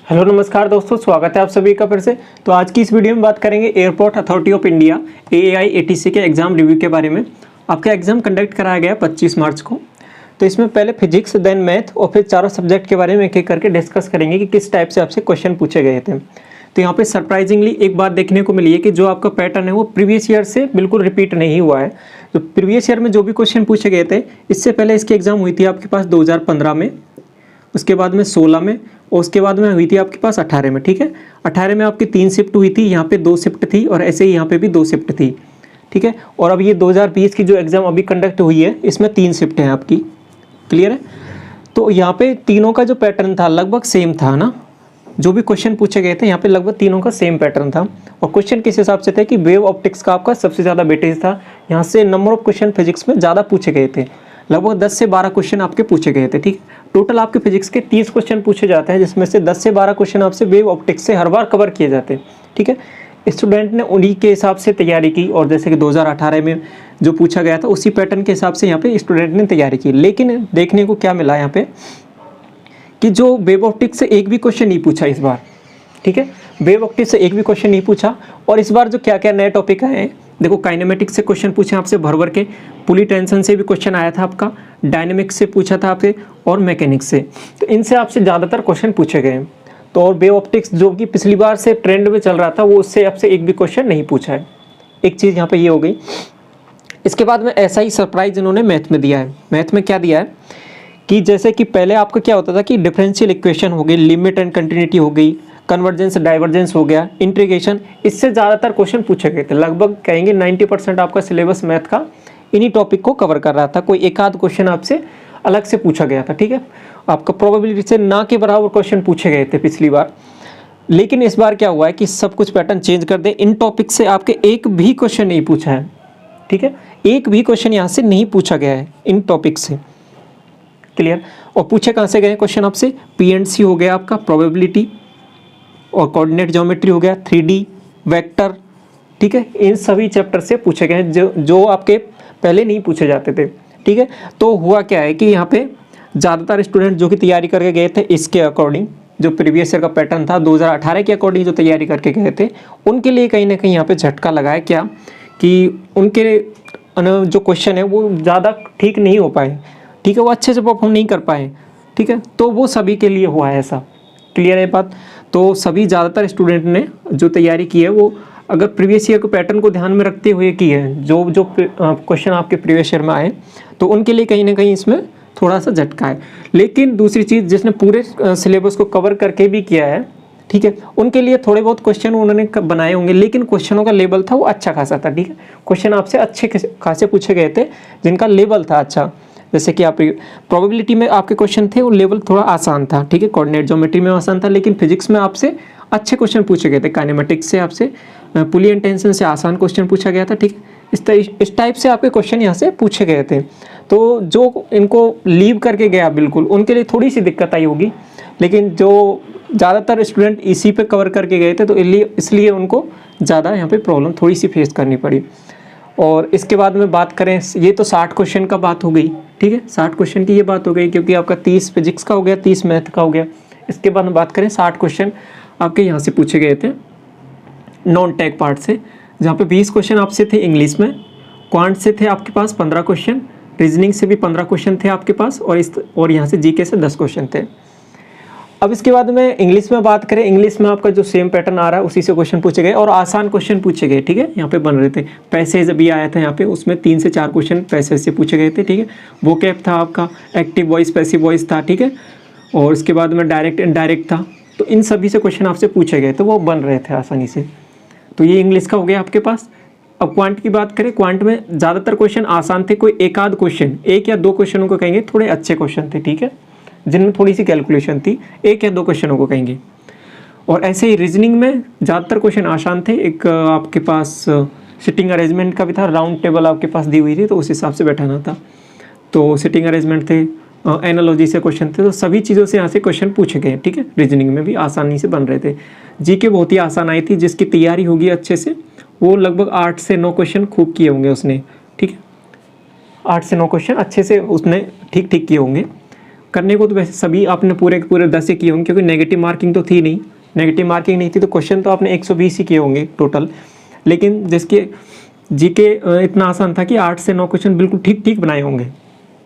Hello नमस्कार दोस्तों, स्वागत है आप सभी का फिर से। तो आज की इस वीडियो में बात करेंगे airport authority of India AAI-ATC के एग्ज़ाम रिव्यू के बारे में। आपका एग्ज़ाम कंडक्ट कराया गया 25 मार्च को। तो इसमें पहले फिजिक्स, देन मैथ और फिर चारों सब्जेक्ट के बारे में एक एक करके डिस्कस करेंगे कि किस टाइप से आपसे क्वेश्चन पूछे गए थे। तो यहाँ पे सरप्राइजिंगली एक बात देखने को मिली है कि जो आपका पैटर्न है वो प्रीवियस ईयर से बिल्कुल रिपीट नहीं हुआ है। तो प्रीवियस ईयर में जो भी क्वेश्चन पूछे गए थे, इससे पहले इसकी एग्ज़ाम हुई थी आपके पास 2015 में, उसके बाद में 16 में और उसके बाद में हुई थी आपके पास 18 में। ठीक है, 18 में आपकी 3 शिफ्ट हुई थी, यहाँ पे 2 शिफ्ट थी और ऐसे ही यहाँ पे भी 2 शिफ्ट थी। ठीक है, और अब ये 2020 की जो एग्ज़ाम अभी कंडक्ट हुई है, इसमें 3 शिफ्ट हैं आपकी। क्लियर है? तो यहाँ पे तीनों का जो पैटर्न था लगभग सेम था ना, जो भी क्वेश्चन पूछे गए थे यहाँ पे लगभग तीनों का सेम पैटर्न था। और क्वेश्चन किस हिसाब से थे कि वेव ऑप्टिक्स का आपका सबसे ज़्यादा वेटेज था। यहाँ से नंबर ऑफ क्वेश्चन फिजिक्स में ज़्यादा पूछे गए थे, लगभग 10 से 12 क्वेश्चन आपके पूछे गए थे। ठीक, टोटल आपके फिजिक्स के 30 क्वेश्चन पूछे जाते हैं, जिसमें से 10 से 12 क्वेश्चन आपसे वेव ऑप्टिक्स से हर बार कवर किए जाते हैं। ठीक है, स्टूडेंट ने उन्हीं के हिसाब से तैयारी की और जैसे कि 2018 में जो पूछा गया था उसी पैटर्न के हिसाब से यहाँ पे स्टूडेंट ने तैयारी की। लेकिन देखने को क्या मिला यहाँ पे कि जो वेव ऑप्टिक्स से एक भी क्वेश्चन नहीं पूछा इस बार। ठीक है, वेव ऑप्टिक्स से एक भी क्वेश्चन नहीं पूछा। और इस बार जो क्या क्या नए टॉपिक आए हैं, देखो काइनेमेटिक्स से क्वेश्चन पूछे आपसे भर भर के, पुली टेंशन से भी क्वेश्चन आया था आपका, डायनेमिक्स से पूछा था आपसे और मैकेनिक्स से। तो इनसे आपसे ज़्यादातर क्वेश्चन पूछे गए। तो और वेव ऑप्टिक्स जो कि पिछली बार से ट्रेंड में चल रहा था, वो उससे आपसे एक भी क्वेश्चन नहीं पूछा है। एक चीज़ यहाँ पर ये हो गई। इसके बाद में ऐसा ही सरप्राइज इन्होंने मैथ में दिया है। मैथ में क्या दिया है कि जैसे कि पहले आपका क्या होता था कि डिफरेंशियल इक्वेशन हो गई, लिमिट एंड कंटिन्यूटी हो गई, कन्वर्जेंस डाइवर्जेंस हो गया, इंटीग्रेशन, इससे ज़्यादातर क्वेश्चन पूछे गए थे। लगभग कहेंगे 90% आपका सिलेबस मैथ का इन्हीं टॉपिक को कवर कर रहा था। कोई एक आध क्वेश्चन आपसे अलग से पूछा गया था। ठीक है, आपका प्रोबेबिलिटी से ना के बराबर क्वेश्चन पूछे गए थे पिछली बार। लेकिन इस बार क्या हुआ है कि सब कुछ पैटर्न चेंज कर दे, इन टॉपिक से आपके एक भी क्वेश्चन नहीं पूछा है। ठीक है, एक भी क्वेश्चन यहाँ से नहीं पूछा गया है इन टॉपिक से। क्लियर? और पूछे कहाँ से गए क्वेश्चन आपसे? P&C हो गया आपका, प्रोबेबिलिटी और कोऑर्डिनेट ज्योमेट्री हो गया, 3D वेक्टर। ठीक है, इन सभी चैप्टर से पूछे गए हैं जो आपके पहले नहीं पूछे जाते थे। ठीक है, तो हुआ क्या है कि यहाँ पे ज़्यादातर स्टूडेंट जो कि तैयारी करके गए थे इसके अकॉर्डिंग, जो प्रीवियस ईयर का पैटर्न था 2018 के अकॉर्डिंग जो तैयारी करके गए थे, उनके लिए कहीं ना कहीं यहाँ पे झटका लगा है। क्या कि उनके जो क्वेश्चन है वो ज़्यादा ठीक नहीं हो पाए। ठीक है, वो अच्छे से परफॉर्म नहीं कर पाए। ठीक है, तो वो सभी के लिए हुआ है ऐसा। क्लियर है बात? तो सभी ज़्यादातर स्टूडेंट ने जो तैयारी की है वो अगर प्रीवियस ईयर के पैटर्न को ध्यान में रखते हुए की है, जो जो क्वेश्चन आपके प्रीवियस ईयर में आए, तो उनके लिए कहीं ना कहीं इसमें थोड़ा सा झटका है। लेकिन दूसरी चीज़, जिसने पूरे सिलेबस को कवर करके भी किया है, ठीक है, उनके लिए थोड़े बहुत क्वेश्चन उन्होंने बनाए होंगे, लेकिन क्वेश्चनों का लेवल था वो अच्छा खासा था। ठीक है, क्वेश्चन आपसे अच्छे खासे पूछे गए थे जिनका लेवल था अच्छा। जैसे कि आप प्रोबेबिलिटी में आपके क्वेश्चन थे वो लेवल थोड़ा आसान था। ठीक है, कोऑर्डिनेट ज्योमेट्री में आसान था, लेकिन फिजिक्स में आपसे अच्छे क्वेश्चन पूछे गए थे। काइनेमेटिक्स से आपसे, पुली एंड टेंशन से आसान क्वेश्चन पूछा गया था। ठीक है, इस टाइप से आपके क्वेश्चन यहाँ से पूछे गए थे। तो जो इनको लीव करके गया बिल्कुल, उनके लिए थोड़ी सी दिक्कत आई होगी, लेकिन जो ज़्यादातर स्टूडेंट इसी पे कवर करके गए थे तो इसलिए उनको ज़्यादा यहाँ पे प्रॉब्लम थोड़ी सी फेस करनी पड़ी। और इसके बाद में बात करें, ये तो 60 क्वेश्चन का बात हो गई। ठीक है, 60 क्वेश्चन की ये बात हो गई, क्योंकि आपका 30 फिजिक्स का हो गया, 30 मैथ का हो गया। इसके बाद में बात करें 60 क्वेश्चन आपके यहाँ से पूछे गए थे नॉन टेक पार्ट से, जहाँ पे 20 क्वेश्चन आपसे थे इंग्लिश में, क्वांट से थे आपके पास 15 क्वेश्चन, रीजनिंग से भी 15 क्वेश्चन थे आपके पास, और यहाँ से जीके से 10 क्वेश्चन थे। अब इसके बाद में इंग्लिश में बात करें, इंग्लिश में आपका जो सेम पैटर्न आ रहा है उसी से क्वेश्चन पूछे गए और आसान क्वेश्चन पूछे गए। ठीक है, यहाँ पे बन रहे थे। पैसेज अभी आया था यहाँ पे, उसमें 3 से 4 क्वेश्चन पैसेज से पूछे गए थे। ठीक है, वोकैब था आपका, एक्टिव वॉइस, पैसिव वॉइस था। ठीक है, और इसके बाद में डायरेक्ट इनडायरेक्ट था। तो इन सभी से क्वेश्चन आपसे पूछे गए, तो वो बन रहे थे आसानी से। तो ये इंग्लिश का हो गया आपके पास। अब क्वांट की बात करें, क्वांट में ज़्यादातर क्वेश्चन आसान थे, कोई एक आध क्वेश्चन, 1 या 2 क्वेश्चनों को कहेंगे थोड़े अच्छे क्वेश्चन थे। ठीक है, जिनमें थोड़ी सी कैलकुलेशन थी, 1 या 2 क्वेश्चनों को कहेंगे। और ऐसे ही रीजनिंग में ज़्यादातर क्वेश्चन आसान थे। एक आपके पास सिटिंग अरेंजमेंट का भी था, राउंड टेबल आपके पास दी हुई थी, तो उस हिसाब से बैठाना था। तो सिटिंग अरेंजमेंट थे, एनालॉजी से क्वेश्चन थे, तो सभी चीज़ों से यहाँ से क्वेश्चन पूछे गए। ठीक है, रीजनिंग में भी आसानी से बन रहे थे। जीके बहुत ही आसान आई थी, जिसकी तैयारी होगी अच्छे से वो लगभग 8 से 9 क्वेश्चन खूब किए होंगे उसने। ठीक है, 8 से 9 क्वेश्चन अच्छे से उसने ठीक किए होंगे। करने को तो वैसे सभी आपने पूरे के पूरे 10 ही किए होंगे, क्योंकि नेगेटिव मार्किंग तो थी नहीं, नेगेटिव मार्किंग नहीं थी तो क्वेश्चन तो आपने 120 ही किए होंगे टोटल। लेकिन जिसके जीके इतना आसान था कि 8 से 9 क्वेश्चन बिल्कुल ठीक ठीक बनाए होंगे,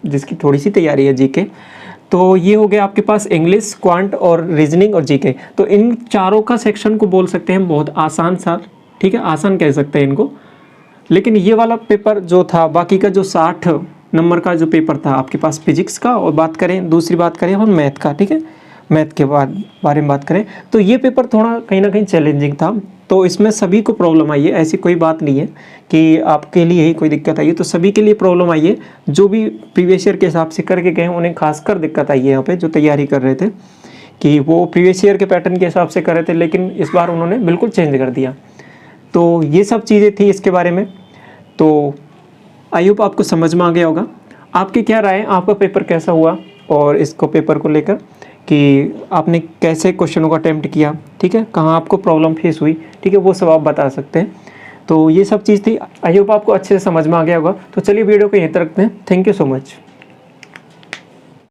जिसकी थोड़ी सी तैयारी है जीके। तो ये हो गया आपके पास इंग्लिश, क्वांट और रीजनिंग और जीके। तो इन चारों का सेक्शन को बोल सकते हैं बहुत आसान सा, ठीक है, आसान कह सकते हैं इनको। लेकिन ये वाला पेपर जो था, बाकी का जो 60 नंबर का जो पेपर था आपके पास फिजिक्स का, और बात करें दूसरी बात करें हम मैथ का, ठीक है, मैथ के बारे में बात करें तो ये पेपर थोड़ा कहीं ना कहीं चैलेंजिंग था। तो इसमें सभी को प्रॉब्लम आई है, ऐसी कोई बात नहीं है कि आपके लिए ही कोई दिक्कत आई है, तो सभी के लिए प्रॉब्लम आई है। जो भी प्रीवियस ईयर के हिसाब से करके गए उन्हें खासकर दिक्कत आई है यहाँ पे, जो तैयारी कर रहे थे कि वो प्रीवियस ईयर के पैटर्न के हिसाब से कर रहे थे, लेकिन इस बार उन्होंने बिल्कुल चेंज कर दिया। तो ये सब चीज़ें थी इसके बारे में। तो आई होप आपको समझ में आ गया होगा। आपकी क्या राय है, आपका पेपर कैसा हुआ, और इसको पेपर को लेकर कि आपने कैसे क्वेश्चनों का अटेम्प्ट किया, ठीक है, कहाँ आपको प्रॉब्लम फेस हुई, ठीक है, वो सब आप बता सकते हैं। तो ये सब चीज़ थी, आई होप आपको अच्छे से समझ में आ गया होगा। तो चलिए वीडियो को यहीं तक रखते हैं। Thank you so much.